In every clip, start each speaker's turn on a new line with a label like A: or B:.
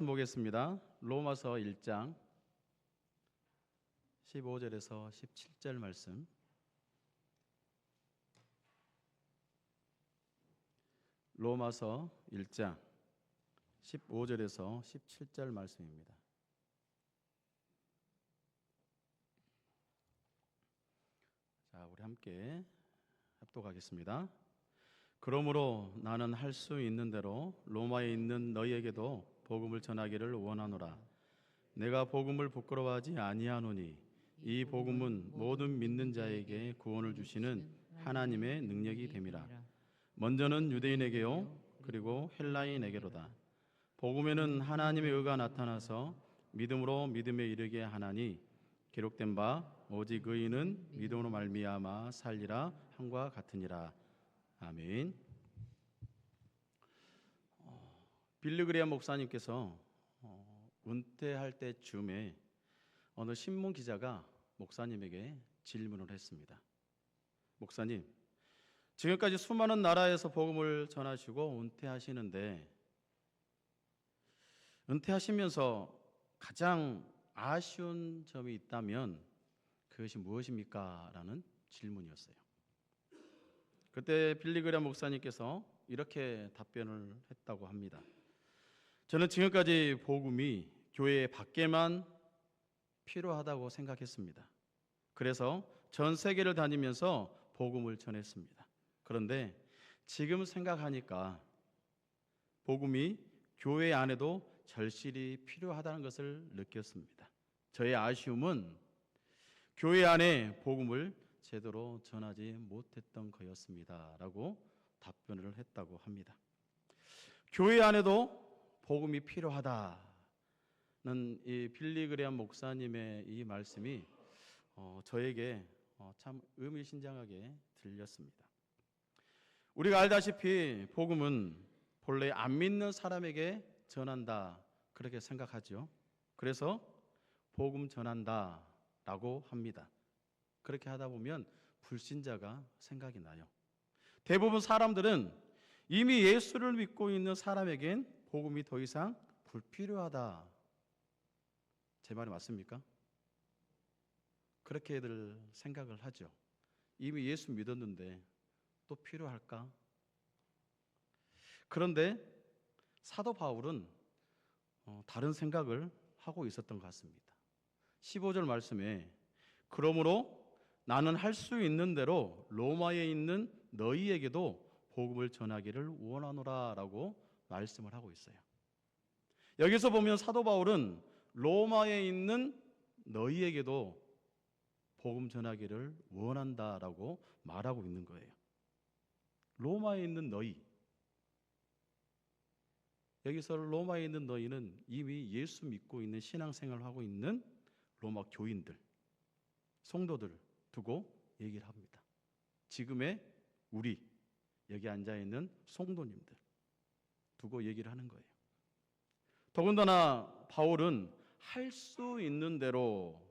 A: 보겠습니다. 로마서 1장 15절에서 17절 말씀. 로마서 1장 15절에서 17절 말씀입니다. 자, 우리 함께 합독하겠습니다. 그러므로 나는 할 수 있는 대로 로마에 있는 너희에게도 복음을 전하기를 원하노라. 내가 복음을 부끄러워하지 아니하노니 이 복음은 모든 믿는 자에게 구원을 주시는 하나님의 능력이 됨이라. 먼저는 유대인에게요 그리고 헬라인에게로다. 복음에는 하나님의 의가 나타나서 믿음으로 믿음에 이르게 하나니 기록된 바 오직 의인은 믿음으로 말미암아 살리라 함과 같으니라. 아멘. 빌리그레암 목사님께서 은퇴할 때쯤에 어느 신문 기자가 목사님에게 질문을 했습니다. 목사님, 지금까지 수많은 나라에서 복음을 전하시고 은퇴하시는데 은퇴하시면서 가장 아쉬운 점이 있다면 그것이 무엇입니까? 라는 질문이었어요. 그때 빌리그레암 목사님께서 이렇게 답변을 했다고 합니다. 저는 지금까지 복음이 교회 밖에만 필요하다고 생각했습니다. 그래서 전 세계를 다니면서 복음을 전했습니다. 그런데 지금 생각하니까 복음이 교회 안에도 절실히 필요하다는 것을 느꼈습니다. 저의 아쉬움은 교회 안에 복음을 제대로 전하지 못했던 거였습니다. 라고 답변을 했다고 합니다. 교회 안에도 복음이 필요하다는 이 빌리그레암 목사님의 이 말씀이 저에게 참 의미심장하게 들렸습니다. 우리가 알다시피 복음은 본래 안 믿는 사람에게 전한다 그렇게 생각하죠. 그래서 복음 전한다 라고 합니다. 그렇게 하다 보면 불신자가 생각이 나요. 대부분 사람들은 이미 예수를 믿고 있는 사람에겐 복음이 더 이상 불필요하다. 제 말이 맞습니까? 그렇게들 생각을 하죠. 이미 예수 믿었는데 또 필요할까? 그런데 사도 바울은 다른 생각을 하고 있었던 것 같습니다. 15절 말씀에 그러므로 나는 할 수 있는 대로 로마에 있는 너희에게도 복음을 전하기를 원하노라 라고 말씀을 하고 있어요. 여기서 보면 사도 바울은 로마에 있는 너희에게도 복음 전하기를 원한다라고 말하고 있는 거예요. 로마에 있는 너희. 여기서 로마에 있는 너희는 이미 예수 믿고 있는 신앙생활을 하고 있는 로마 교인들, 성도들 두고 얘기를 합니다. 지금의 우리 여기 앉아있는 성도님들 두고 얘기를 하는 거예요. 더군다나 바울은 할 수 있는 대로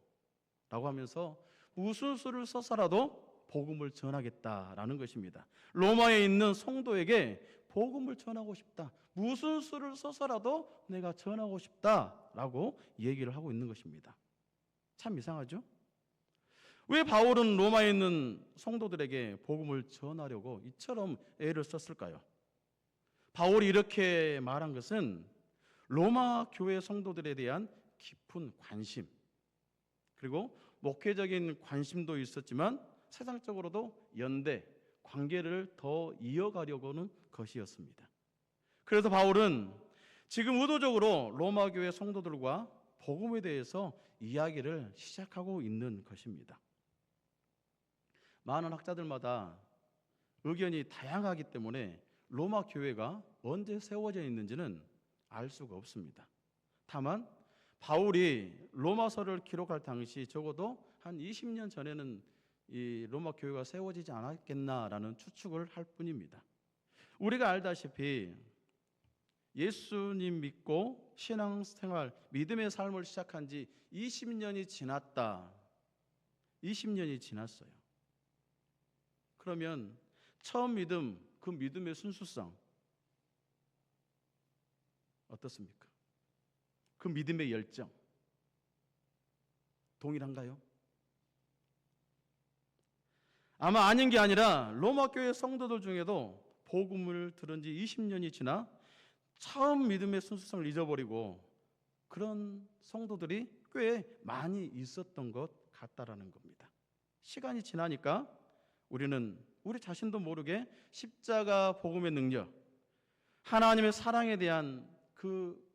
A: 라고 하면서 무슨 수를 써서라도 복음을 전하겠다라는 것입니다. 로마에 있는 성도에게 복음을 전하고 싶다. 무슨 수를 써서라도 내가 전하고 싶다라고 얘기를 하고 있는 것입니다. 참 이상하죠? 왜 바울은 로마에 있는 성도들에게 복음을 전하려고 이처럼 애를 썼을까요? 바울이 이렇게 말한 것은 로마 교회 성도들에 대한 깊은 관심, 그리고 목회적인 관심도 있었지만 세상적으로도 연대, 관계를 더 이어가려고 하는 것이었습니다. 그래서 바울은 지금 의도적으로 로마 교회 성도들과 복음에 대해서 이야기를 시작하고 있는 것입니다. 많은 학자들마다 의견이 다양하기 때문에 로마 교회가 언제 세워져 있는지는 알 수가 없습니다. 다만 바울이 로마서를 기록할 당시 적어도 한 20년 전에는 이 로마 교회가 세워지지 않았겠나라는 추측을 할 뿐입니다. 우리가 알다시피 예수님 믿고 신앙생활, 믿음의 삶을 시작한 지 20년이 지났다. 20년이 지났어요. 그러면 처음 믿음, 그 믿음의 순수성 어떻습니까? 그 믿음의 열정 동일한가요? 아마 아닌 게 아니라 로마 교회 성도들 중에도 복음을 들은 지 20년이 지나 처음 믿음의 순수성을 잊어버리고 그런 성도들이 꽤 많이 있었던 것 같다라는 겁니다. 시간이 지나니까 우리는 우리 자신도 모르게 십자가 복음의 능력, 하나님의 사랑에 대한 그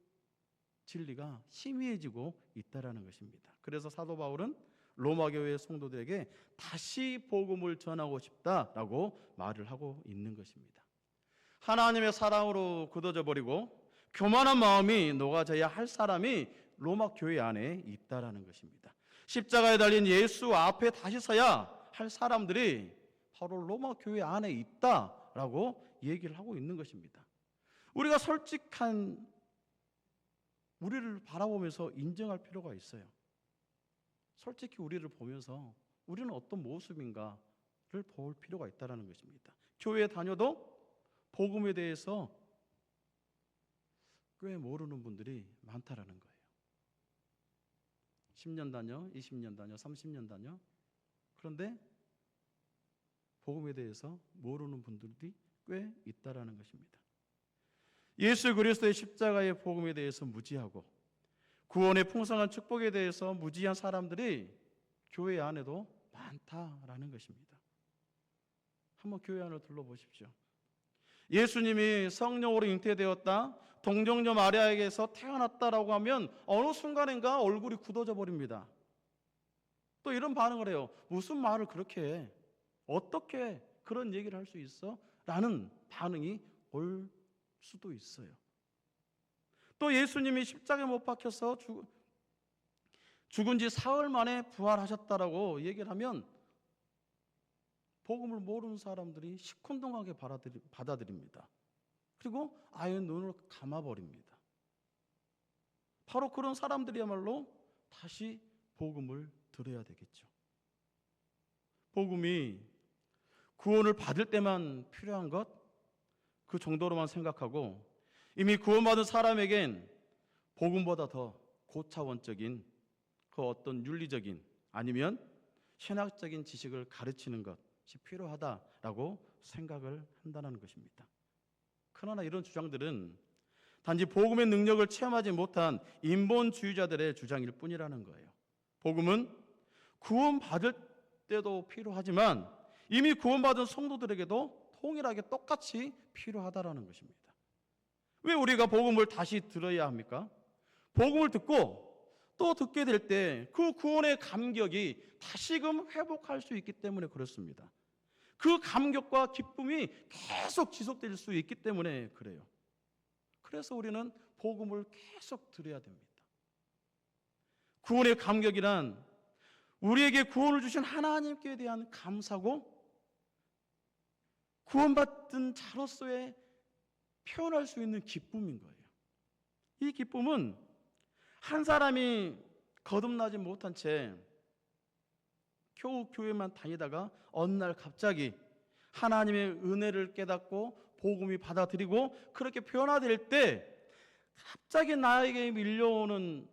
A: 진리가 희미해지고 있다라는 것입니다. 그래서 사도 바울은 로마 교회 성도들에게 다시 복음을 전하고 싶다라고 말을 하고 있는 것입니다. 하나님의 사랑으로 굳어져 버리고 교만한 마음이 녹아져야 할 사람이 로마 교회 안에 있다라는 것입니다. 십자가에 달린 예수 앞에 다시 서야 할 사람들이 바로 로마 교회 안에 있다라고 얘기를 하고 있는 것입니다. 우리가 솔직한 우리를 바라보면서 인정할 필요가 있어요. 솔직히 우리를 보면서 우리는 어떤 모습인가를 볼 필요가 있다는 것입니다. 교회에 다녀도 복음에 대해서 꽤 모르는 분들이 많다라는 거예요. 10년 다녀, 20년 다녀, 30년 다녀. 그런데 복음에 대해서 모르는 분들이 꽤 있다라는 것입니다. 예수 그리스도의 십자가의 복음에 대해서 무지하고 구원의 풍성한 축복에 대해서 무지한 사람들이 교회 안에도 많다라는 것입니다. 한번 교회 안을 둘러보십시오. 예수님이 성령으로 잉태되었다, 동정녀 마리아에게서 태어났다라고 하면 어느 순간인가 얼굴이 굳어져 버립니다. 또 이런 반응을 해요. 무슨 말을 그렇게 해? 어떻게 그런 얘기를 할 수 있어? 라는 반응이 올 수도 있어요. 또 예수님이 십자가에 못 박혀서 죽은 지 사흘 만에 부활하셨다라고 얘기를 하면 복음을 모르는 사람들이 시큰둥하게 받아들입니다. 그리고 아예 눈을 감아버립니다. 바로 그런 사람들이야말로 다시 복음을 들어야 되겠죠. 복음이 구원을 받을 때만 필요한 것, 그 정도로만 생각하고 이미 구원받은 사람에겐 복음보다 더 고차원적인 그 어떤 윤리적인 아니면 신학적인 지식을 가르치는 것이 필요하다라고 생각을 한다는 것입니다. 그러나 이런 주장들은 단지 복음의 능력을 체험하지 못한 인본주의자들의 주장일 뿐이라는 거예요. 복음은 구원받을 때도 필요하지만 이미 구원받은 성도들에게도 동일하게 똑같이 필요하다라는 것입니다. 왜 우리가 복음을 다시 들어야 합니까? 복음을 듣고 또 듣게 될 때 그 구원의 감격이 다시금 회복할 수 있기 때문에 그렇습니다. 그 감격과 기쁨이 계속 지속될 수 있기 때문에 그래요. 그래서 우리는 복음을 계속 들어야 됩니다. 구원의 감격이란 우리에게 구원을 주신 하나님께 대한 감사고 구원받은 자로서의 표현할 수 있는 기쁨인 거예요. 이 기쁨은 한 사람이 거듭나지 못한 채 겨우 교회만 다니다가 어느 날 갑자기 하나님의 은혜를 깨닫고 복음이 받아들이고 그렇게 변화될 때 갑자기 나에게 밀려오는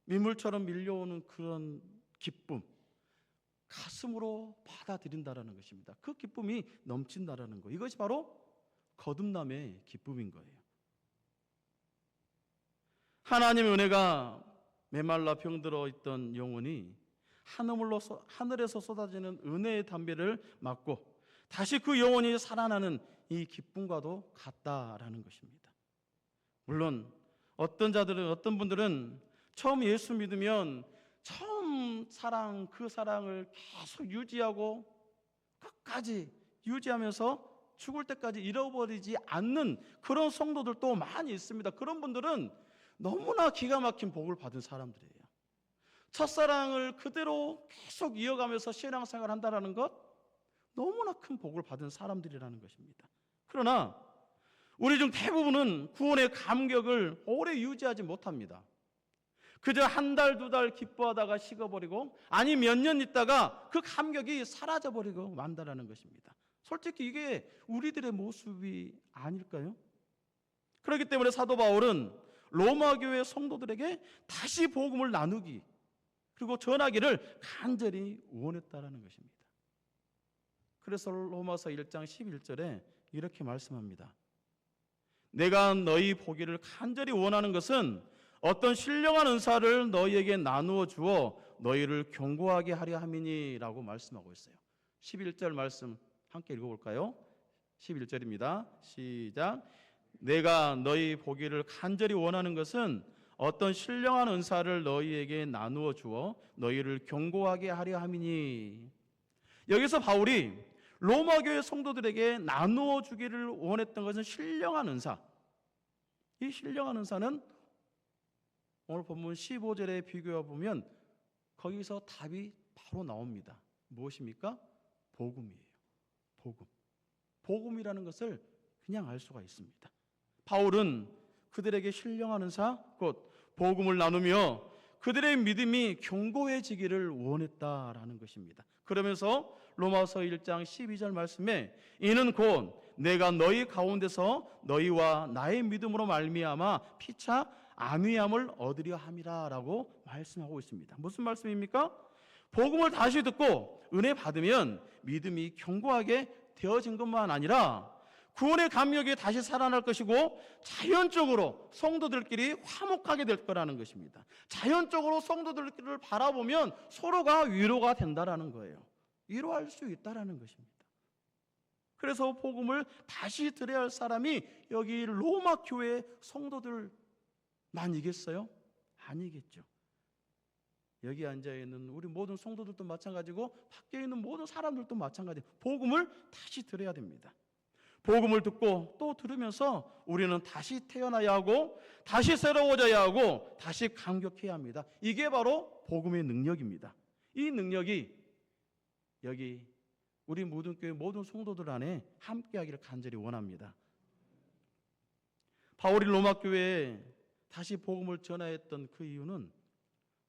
A: 민물처럼 밀려오는 그런 기쁨, 가슴으로 받아들인다라는 것입니다. 그 기쁨이 넘친다라는 거. 이것이 바로 거듭남의 기쁨인 거예요. 하나님의 은혜가 메말라 병들어 있던 영혼이 하늘에서 쏟아지는 은혜의 담비를 맞고 다시 그 영혼이 살아나는 이 기쁨과도 같다라는 것입니다. 물론 어떤 분들은 처음 예수 믿으면 처음 그 사랑을 계속 유지하고 끝까지 유지하면서 죽을 때까지 잃어버리지 않는 그런 성도들도 많이 있습니다. 그런 분들은 너무나 기가 막힌 복을 받은 사람들이에요. 첫사랑을 그대로 계속 이어가면서 신앙생활을 한다는 것, 너무나 큰 복을 받은 사람들이라는 것입니다. 그러나 우리 중 대부분은 구원의 감격을 오래 유지하지 못합니다. 그저 한 달, 두 달 기뻐하다가 식어버리고 아니 몇 년 있다가 그 감격이 사라져버리고 만다라는 것입니다. 솔직히 이게 우리들의 모습이 아닐까요? 그렇기 때문에 사도 바울은 로마 교회 성도들에게 다시 복음을 나누기 그리고 전하기를 간절히 원했다라는 것입니다. 그래서 로마서 1장 11절에 이렇게 말씀합니다. 내가 너희 보기를 간절히 원하는 것은 어떤 신령한 은사를 너희에게 나누어 주어 너희를 견고하게 하려 함이니라고 말씀하고 있어요. 11절 말씀 함께 읽어볼까요? 11절입니다. 시작. 내가 너희 보기를 간절히 원하는 것은 어떤 신령한 은사를 너희에게 나누어 주어 너희를 견고하게 하려 함이니. 여기서 바울이 로마 교회 성도들에게 나누어 주기를 원했던 것은 신령한 은사. 이 신령한 은사는 오늘 본문 15절에 비교해 보면 거기서 답이 바로 나옵니다. 무엇입니까? 복음이에요. 복음. 복음이라는 것을 그냥 알 수가 있습니다. 바울은 그들에게 신령한 은사, 곧 복음을 나누며 그들의 믿음이 견고해지기를 원했다라는 것입니다. 그러면서 로마서 1장 12절 말씀에 이는 곧 내가 너희 가운데서 너희와 나의 믿음으로 말미암아 피차 안위함을 얻으려 함이라라고 말씀하고 있습니다. 무슨 말씀입니까? 복음을 다시 듣고 은혜 받으면 믿음이 견고하게 되어진 것만 아니라 구원의 감격이 다시 살아날 것이고 자연적으로 성도들끼리 화목하게 될 거라는 것입니다. 자연적으로 성도들끼리를 바라보면 서로가 위로가 된다라는 거예요. 위로할 수 있다라는 것입니다. 그래서 복음을 다시 들어야 할 사람이 여기 로마 교회 성도들만이겠어요? 아니겠죠. 여기 앉아있는 우리 모든 성도들도 마찬가지고 밖에 있는 모든 사람들도 마찬가지예요. 복음을 다시 들어야 됩니다. 복음을 듣고 또 들으면서 우리는 다시 태어나야 하고 다시 새로워져야 하고 다시 감격해야 합니다. 이게 바로 복음의 능력입니다. 이 능력이 여기 우리 모든 교회 모든 성도들 안에 함께하기를 간절히 원합니다. 바울이 로마 교회에 다시 복음을 전하였던 그 이유는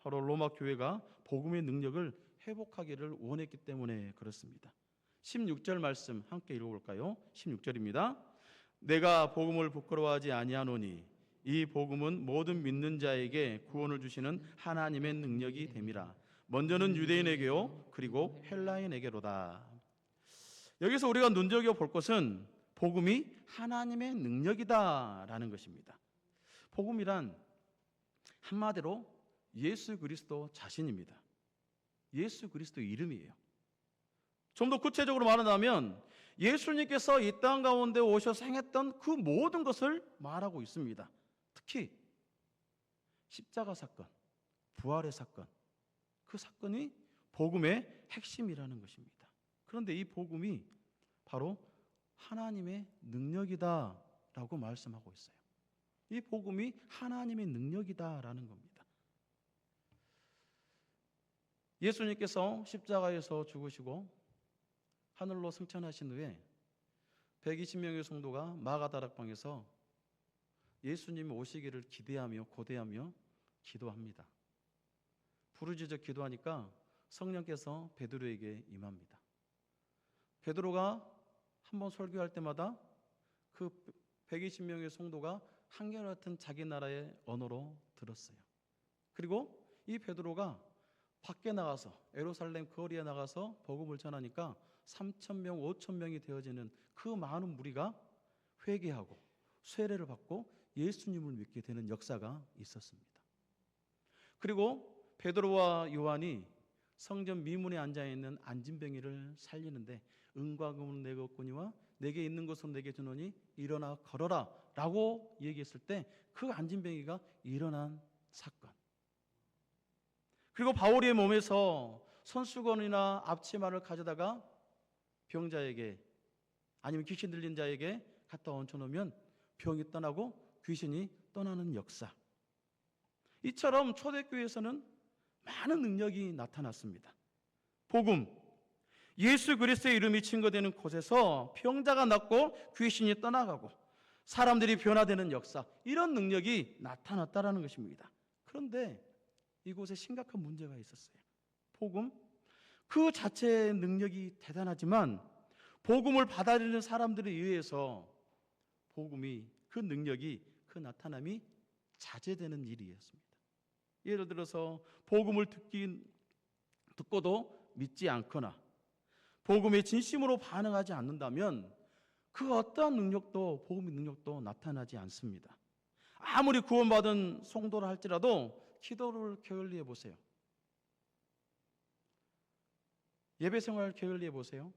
A: 바로 로마 교회가 복음의 능력을 회복하기를 원했기 때문에 그렇습니다. 16절 말씀 함께 읽어볼까요? 16절입니다. 내가 복음을 부끄러워하지 아니하노니 이 복음은 모든 믿는 자에게 구원을 주시는 하나님의 능력이 됨이라. 먼저는 유대인에게요 그리고 헬라인에게로다. 여기서 우리가 눈여겨볼 것은 복음이 하나님의 능력이다라는 것입니다. 복음이란 한마디로 예수 그리스도 자신입니다. 예수 그리스도 이름이에요. 좀 더 구체적으로 말하자면 예수님께서 이 땅 가운데 오셔서 행했던 그 모든 것을 말하고 있습니다. 특히 십자가 사건, 부활의 사건, 그 사건이 복음의 핵심이라는 것입니다. 그런데 이 복음이 바로 하나님의 능력이다라고 말씀하고 있어요. 이 복음이 하나님의 능력이다라는 겁니다. 예수님께서 십자가에서 죽으시고 하늘로 승천하신 후에 120명의 성도가 마가다락방에서 예수님이 오시기를 기대하며 고대하며 기도합니다. 부르짖어 기도하니까 성령께서 베드로에게 임합니다. 베드로가 한번 설교할 때마다 그 120명의 성도가 한결같은 자기 나라의 언어로 들었어요. 그리고 이 베드로가 밖에 나가서 예루살렘 거리에 나가서 복음을 전하니까 3,000명, 5,000명이 되어지는 그 많은 무리가 회개하고 세례를 받고 예수님을 믿게 되는 역사가 있었습니다. 그리고 베드로와 요한이 성전 미문에 앉아있는 안진뱅이를 살리는데 은과 금은 내게 없거니와 내게 있는 것은 내게 주노니 일어나 걸어라 라고 얘기했을 때 그 안진뱅이가 일어난 사건. 그리고 바울의 몸에서 손수건이나 앞치마를 가져다가 병자에게 아니면 귀신 들린 자에게 갖다 얹혀놓으면 병이 떠나고 귀신이 떠나는 역사. 이처럼 초대교회에서는 많은 능력이 나타났습니다. 복음, 예수 그리스도의 이름이 증거되는 곳에서 병자가 낫고 귀신이 떠나가고 사람들이 변화되는 역사, 이런 능력이 나타났다는 것입니다. 그런데 이곳에 심각한 문제가 있었어요. 복음, 그 자체의 능력이 대단하지만 복음을 받아들이는 사람들에 의해서 복음이, 그 능력이, 그 나타남이 자제되는 일이었습니다. 예를 들어서 복음을 듣고도 믿지 않거나 복음에 진심으로 반응하지 않는다면 그 어떠한 능력도, 복음의 능력도 나타나지 않습니다. 아무리 구원받은 성도라 할지라도 기도를 게을리해 보세요. 예배 생활 게을리해 보세요.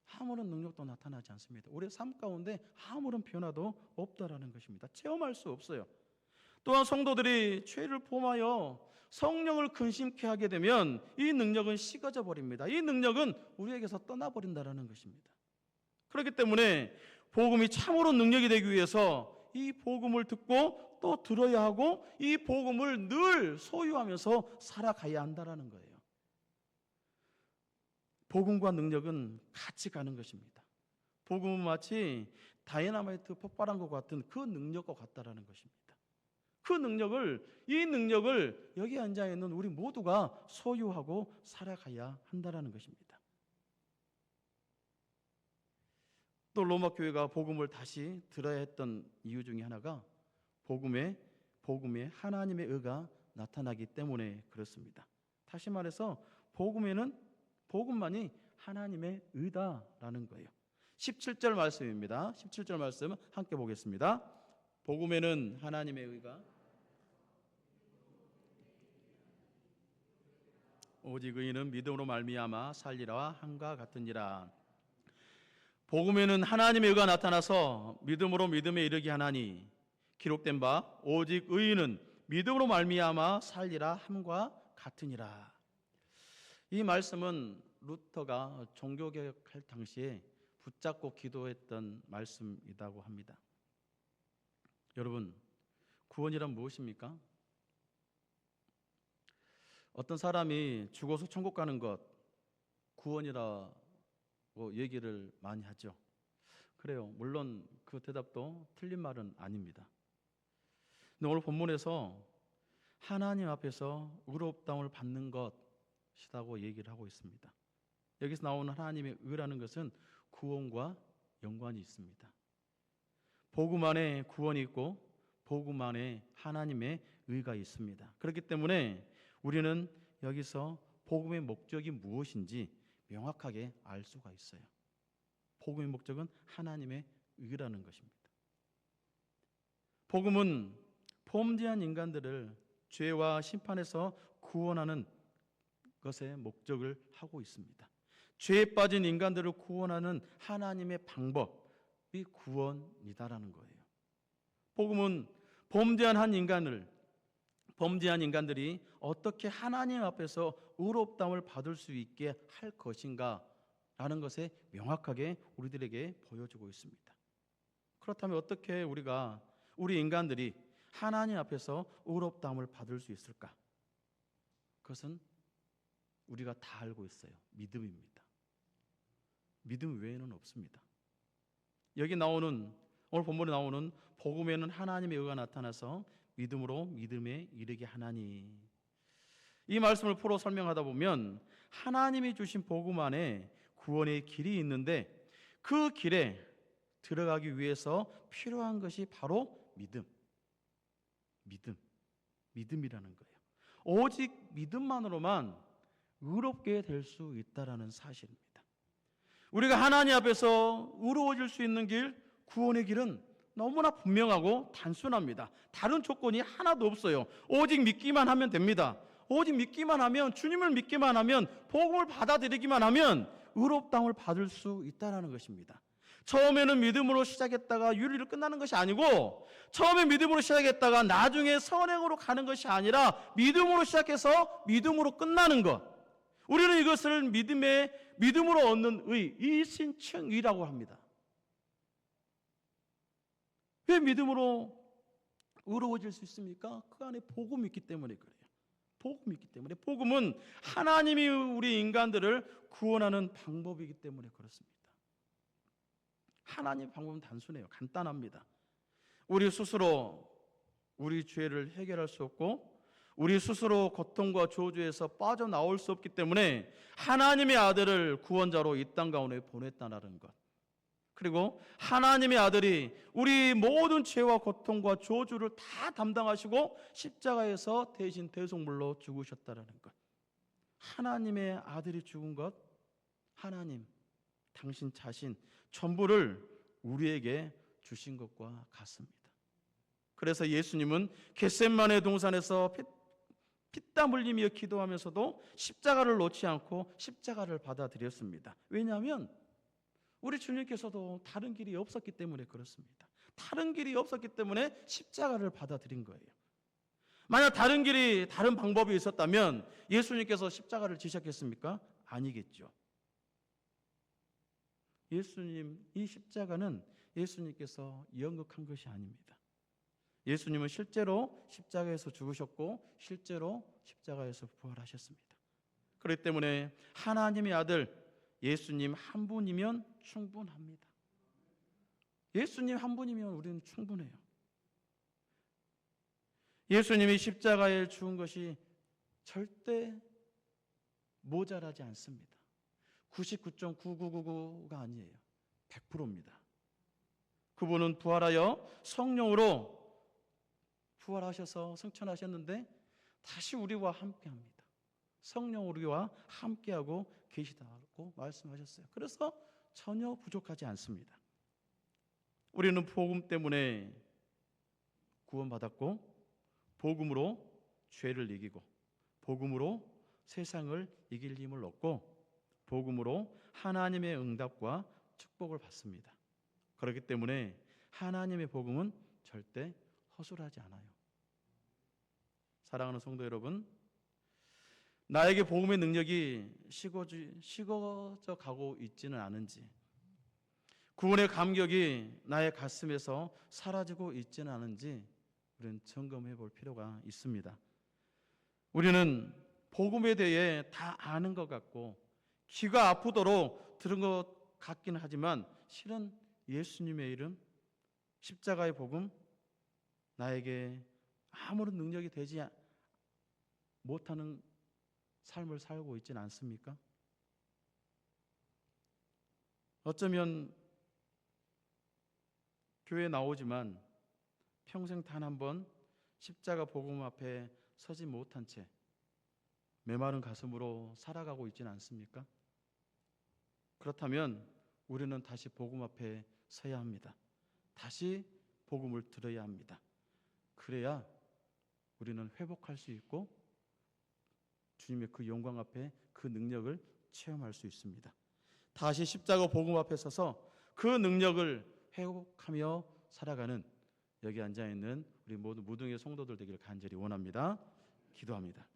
A: 아무런 능력도 나타나지 않습니다. 우리의 삶 가운데 아무런 변화도 없다라는 것입니다. 체험할 수 없어요. 또한 성도들이 죄를 범하여 성령을 근심케 하게 되면 이 능력은 식어져 버립니다. 이 능력은 우리에게서 떠나버린다라는 것입니다. 그렇기 때문에 복음이 참으로 능력이 되기 위해서 이 복음을 듣고 또 들어야 하고 이 복음을 늘 소유하면서 살아가야 한다라는 거예요. 복음과 능력은 같이 가는 것입니다. 복음은 마치 다이너마이트 폭발한 것 같은 그 능력과 같다라는 것입니다. 이 능력을 여기 앉아 있는 우리 모두가 소유하고 살아가야 한다라는 것입니다. 또 로마 교회가 복음을 다시 들어야 했던 이유 중에 하나가 복음에 하나님의 의가 나타나기 때문에 그렇습니다. 다시 말해서 복음만이 하나님의 의다라는 거예요. 17절 말씀입니다. 17절 말씀 함께 보겠습니다. 복음에는 하나님의 의가 오직 의인은 믿음으로 말미암아 살리라 함과 같으니라. 복음에는 하나님의 의가 나타나서 믿음으로 믿음에 이르게 하나니 기록된 바 오직 의인은 믿음으로 말미암아 살리라 함과 같으니라. 이 말씀은 루터가 종교개혁할 당시에 붙잡고 기도했던 말씀이라고 합니다. 여러분, 구원이란 무엇입니까? 어떤 사람이 죽어서 천국 가는 것 구원이라고 얘기를 많이 하죠. 그래요. 물론 그 대답도 틀린 말은 아닙니다. 근데 오늘 본문에서 하나님 앞에서 의롭다움을 받는 것이라고 얘기를 하고 있습니다. 여기서 나오는 하나님의 의라는 것은 구원과 연관이 있습니다. 복음 안에 구원이 있고 복음 안에 하나님의 의가 있습니다. 그렇기 때문에 우리는 여기서 복음의 목적이 무엇인지 명확하게 알 수가 있어요. 복음의 목적은 하나님의 의라는 것입니다. 복음은 범죄한 인간들을 죄와 심판에서 구원하는 것에 목적을 하고 있습니다. 죄에 빠진 인간들을 구원하는 하나님의 방법이 구원이다라는 거예요. 복음은 범죄한 인간들이 어떻게 하나님 앞에서 의롭다움을 받을 수 있게 할 것인가 라는 것에 명확하게 우리들에게 보여주고 있습니다. 그렇다면 어떻게 우리 인간들이 하나님 앞에서 의롭다움을 받을 수 있을까? 그것은 우리가 다 알고 있어요. 믿음입니다. 믿음 외에는 없습니다. 오늘 본문에 나오는 복음에는 하나님의 의가 나타나서 믿음으로 믿음에 이르게 하나니, 이 말씀을 풀어 설명하다 보면 하나님이 주신 복음 안에 구원의 길이 있는데 그 길에 들어가기 위해서 필요한 것이 바로 믿음이라는 거예요. 오직 믿음만으로만 의롭게 될 수 있다라는 사실입니다. 우리가 하나님 앞에서 의로워질 수 있는 길, 구원의 길은 너무나 분명하고 단순합니다. 다른 조건이 하나도 없어요. 오직 믿기만 하면 됩니다. 오직 믿기만 하면, 주님을 믿기만 하면, 복음을 받아들이기만 하면 의롭다움을 받을 수 있다는 것입니다. 처음에는 믿음으로 시작했다가 유리로 끝나는 것이 아니고, 처음에 믿음으로 시작했다가 나중에 선행으로 가는 것이 아니라 믿음으로 시작해서 믿음으로 끝나는 것. 우리는 이것을 믿음으로 얻는 의, 이신층의라고 합니다. 왜 믿음으로 의로워질 수 있습니까? 그 안에 복음이 있기 때문에 그래요. 복음이 있기 때문에. 복음은 하나님이 우리 인간들을 구원하는 방법이기 때문에 그렇습니다. 하나님의 방법은 단순해요. 간단합니다. 우리 스스로 우리 죄를 해결할 수 없고 우리 스스로 고통과 저주에서 빠져나올 수 없기 때문에 하나님의 아들을 구원자로 이 땅 가운데 보냈다는 것. 그리고 하나님의 아들이 우리 모든 죄와 고통과 저주를 다 담당하시고 십자가에서 대신 대속물로 죽으셨다라는 것. 하나님의 아들이 죽은 것, 하나님, 당신 자신 전부를 우리에게 주신 것과 같습니다. 그래서 예수님은 겟세마네 동산에서 피땀 흘리며 기도하면서도 십자가를 놓지 않고 십자가를 받아들였습니다. 왜냐하면 우리 주님께서도 다른 길이 없었기 때문에 그렇습니다. 다른 길이 없었기 때문에 십자가를 받아들인 거예요. 만약 다른 방법이 있었다면 예수님께서 십자가를 지셨겠습니까? 아니겠죠. 예수님, 이 십자가는 예수님께서 연극한 것이 아닙니다. 예수님은 실제로 십자가에서 죽으셨고 실제로 십자가에서 부활하셨습니다. 그렇기 때문에 하나님의 아들 예수님 한 분이면 충분합니다. 예수님 한 분이면 우리는 충분해요. 예수님이 십자가에 죽은 것이 절대 모자라지 않습니다. 99.9999가 아니에요. 100%입니다. 그분은 부활하여 성령으로 부활하셔서 승천하셨는데 다시 우리와 함께합니다. 성령 우리와 함께하고 계시다고 말씀하셨어요. 그래서 전혀 부족하지 않습니다. 우리는 복음 때문에 구원받았고 복음으로 죄를 이기고 복음으로 세상을 이길 힘을 얻고 복음으로 하나님의 응답과 축복을 받습니다. 그렇기 때문에 하나님의 복음은 절대 허술하지 않아요. 사랑하는 성도 여러분, 나에게 복음의 능력이 식어져 가고 있지는 않은지, 구원의 감격이 나의 가슴에서 사라지고 있지는 않은지 우리는 점검해 볼 필요가 있습니다. 우리는 복음에 대해 다 아는 것 같고 귀가 아프도록 들은 것 같기는 하지만 실은 예수님의 이름, 십자가의 복음, 나에게 아무런 능력이 되지 못하는 삶을 살고 있지는 않습니까? 어쩌면 교회에 나오지만 평생 단 한 번 십자가 복음 앞에 서지 못한 채 메마른 가슴으로 살아가고 있지는 않습니까? 그렇다면 우리는 다시 복음 앞에 서야 합니다. 다시 복음을 들어야 합니다. 그래야 우리는 회복할 수 있고 주님의 그 영광 앞에 그 능력을 체험할 수 있습니다. 다시 십자가 복음 앞에 서서 그 능력을 회복하며 살아가는 여기 앉아있는 우리 모두 무등의 성도들 되기를 간절히 원합니다. 기도합니다.